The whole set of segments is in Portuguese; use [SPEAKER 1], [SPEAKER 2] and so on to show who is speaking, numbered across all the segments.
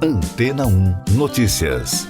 [SPEAKER 1] Antena 1 Notícias.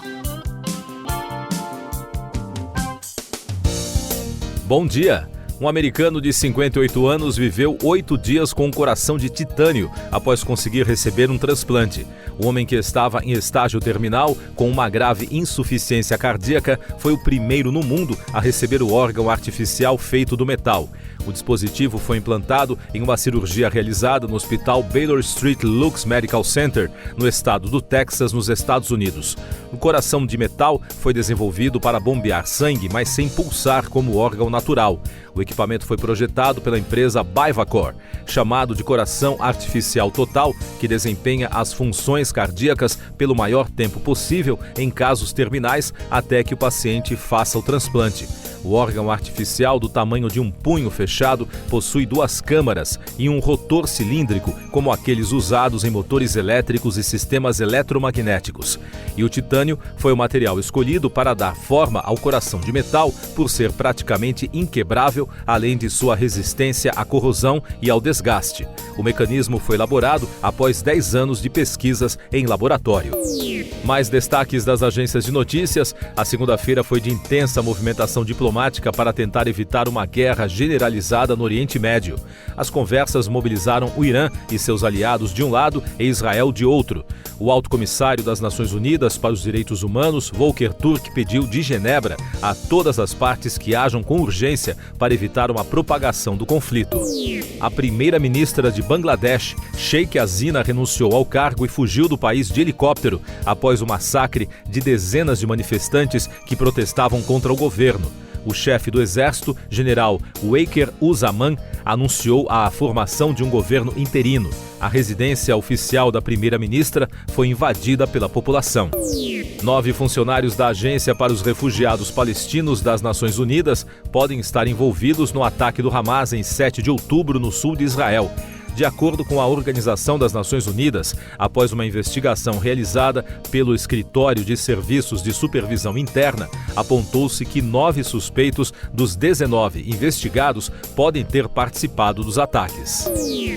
[SPEAKER 2] Bom dia! Um americano de 58 anos viveu 8 dias com um coração de titânio após conseguir receber um transplante. O homem, que estava em estágio terminal com uma grave insuficiência cardíaca, foi o primeiro no mundo a receber o órgão artificial feito do metal. O dispositivo foi implantado em uma cirurgia realizada no Hospital Baylor Street Lux Medical Center, no estado do Texas, nos Estados Unidos. O coração de metal foi desenvolvido para bombear sangue, mas sem pulsar como órgão natural. O equipamento foi projetado pela empresa Bivacor, chamado de coração artificial total, que desempenha as funções cardíacas pelo maior tempo possível em casos terminais até que o paciente faça o transplante. O órgão artificial, do tamanho de um punho fechado, possui 2 câmaras e um rotor cilíndrico, como aqueles usados em motores elétricos e sistemas eletromagnéticos. E o titânio foi o material escolhido para dar forma ao coração de metal, por ser praticamente inquebrável, além de sua resistência à corrosão e ao desgaste. O mecanismo foi elaborado após 10 anos de pesquisas em laboratório. Mais destaques das agências de notícias: a segunda-feira foi de intensa movimentação diplomática para tentar evitar uma guerra generalizada no Oriente Médio. As conversas mobilizaram o Irã e seus aliados de um lado e Israel de outro. O alto comissário das Nações Unidas para os Direitos Humanos, Volker Turk, pediu de Genebra a todas as partes que ajam com urgência para evitar uma propagação do conflito. A primeira-ministra de Bangladesh, Sheikh Hasina, renunciou ao cargo e fugiu do país de helicóptero após o massacre de dezenas de manifestantes que protestavam contra o governo. O chefe do exército, general Wakar-Uzzaman, anunciou a formação de um governo interino. A residência oficial da primeira-ministra foi invadida pela população. 9 funcionários da Agência para os Refugiados Palestinos das Nações Unidas podem estar envolvidos no ataque do Hamas em 7 de outubro no sul de Israel. De acordo com a Organização das Nações Unidas, após uma investigação realizada pelo Escritório de Serviços de Supervisão Interna, apontou-se que 9 suspeitos dos 19 investigados podem ter participado dos ataques.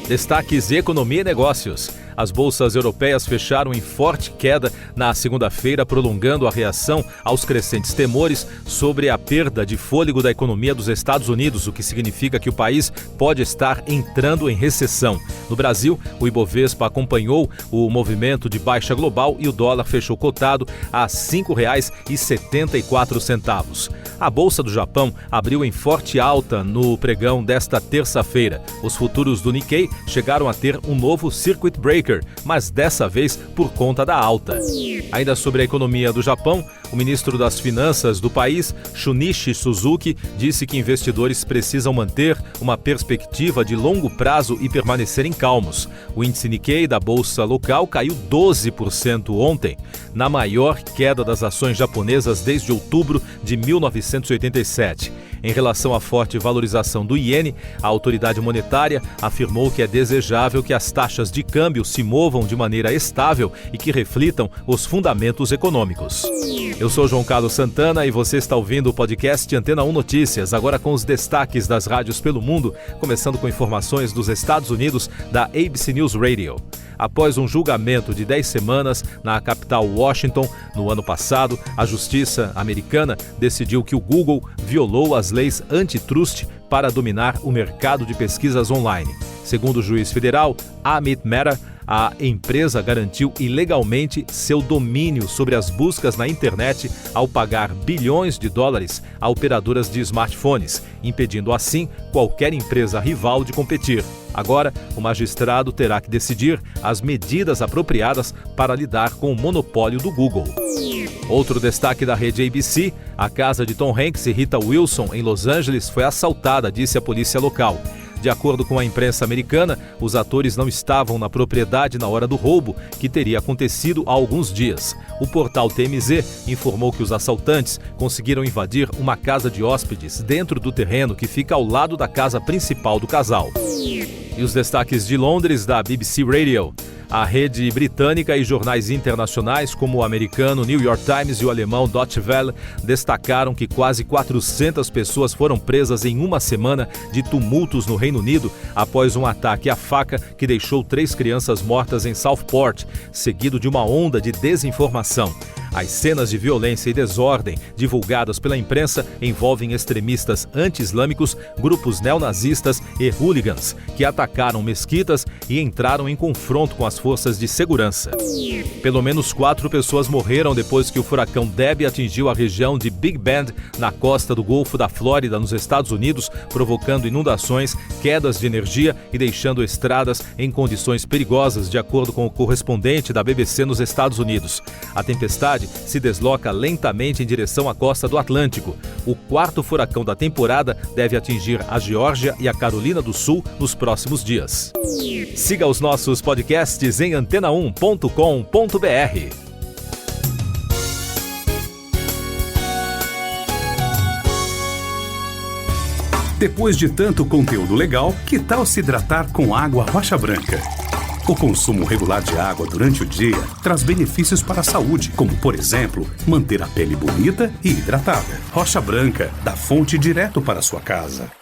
[SPEAKER 2] Destaques de economia e negócios. As bolsas europeias fecharam em forte queda na segunda-feira, prolongando a reação aos crescentes temores sobre a perda de fôlego da economia dos Estados Unidos, o que significa que o país pode estar entrando em recessão. No Brasil, o Ibovespa acompanhou o movimento de baixa global e o dólar fechou cotado a R$ 5,74. A Bolsa do Japão abriu em forte alta no pregão desta terça-feira. Os futuros do Nikkei chegaram a ter um novo circuit breaker, mas dessa vez por conta da alta. Ainda sobre a economia do Japão, o ministro das Finanças do país, Shunichi Suzuki, disse que investidores precisam manter uma perspectiva de longo prazo e permanecerem calmos. O índice Nikkei da bolsa local caiu 12% ontem, na maior queda das ações japonesas desde outubro de 1987. Em relação à forte valorização do iene, a autoridade monetária afirmou que é desejável que as taxas de câmbio se movam de maneira estável e que reflitam os fundamentos econômicos. Eu sou João Carlos Santana e você está ouvindo o podcast Antena 1 Notícias, agora com os destaques das rádios pelo mundo, começando com informações dos Estados Unidos da ABC News Radio. Após um julgamento de 10 semanas na capital Washington, no ano passado, a justiça americana decidiu que o Google violou as leis antitrust para dominar o mercado de pesquisas online. Segundo o juiz federal Amit Mehta, a empresa garantiu ilegalmente seu domínio sobre as buscas na internet ao pagar bilhões de dólares a operadoras de smartphones, impedindo assim qualquer empresa rival de competir. Agora, o magistrado terá que decidir as medidas apropriadas para lidar com o monopólio do Google. Outro destaque da rede ABC: a casa de Tom Hanks e Rita Wilson, em Los Angeles, foi assaltada, disse a polícia local. De acordo com a imprensa americana, os atores não estavam na propriedade na hora do roubo, que teria acontecido há alguns dias. O portal TMZ informou que os assaltantes conseguiram invadir uma casa de hóspedes dentro do terreno que fica ao lado da casa principal do casal. E os destaques de Londres, da BBC Radio. A rede britânica e jornais internacionais como o americano New York Times e o alemão Deutsche Welle destacaram que quase 400 pessoas foram presas em uma semana de tumultos no Reino Unido após um ataque à faca que deixou 3 crianças mortas em Southport, seguido de uma onda de desinformação. As cenas de violência e desordem divulgadas pela imprensa envolvem extremistas anti-islâmicos, grupos neonazistas e hooligans que atacaram mesquitas e entraram em confronto com as forças de segurança. Pelo menos 4 pessoas morreram depois que o furacão Debby atingiu a região de Big Bend, na costa do Golfo da Flórida, nos Estados Unidos, provocando inundações, quedas de energia e deixando estradas em condições perigosas, de acordo com o correspondente da BBC nos Estados Unidos. A tempestade se desloca lentamente em direção à costa do Atlântico. O 4º furacão da temporada deve atingir a Geórgia e a Carolina do Sul nos próximos dias. Siga os nossos podcasts em antena1.com.br.
[SPEAKER 3] Depois de tanto conteúdo legal, que tal se hidratar com água Rocha Branca? O consumo regular de água durante o dia traz benefícios para a saúde, como, por exemplo, manter a pele bonita e hidratada. Rocha Branca, da fonte direto para a sua casa.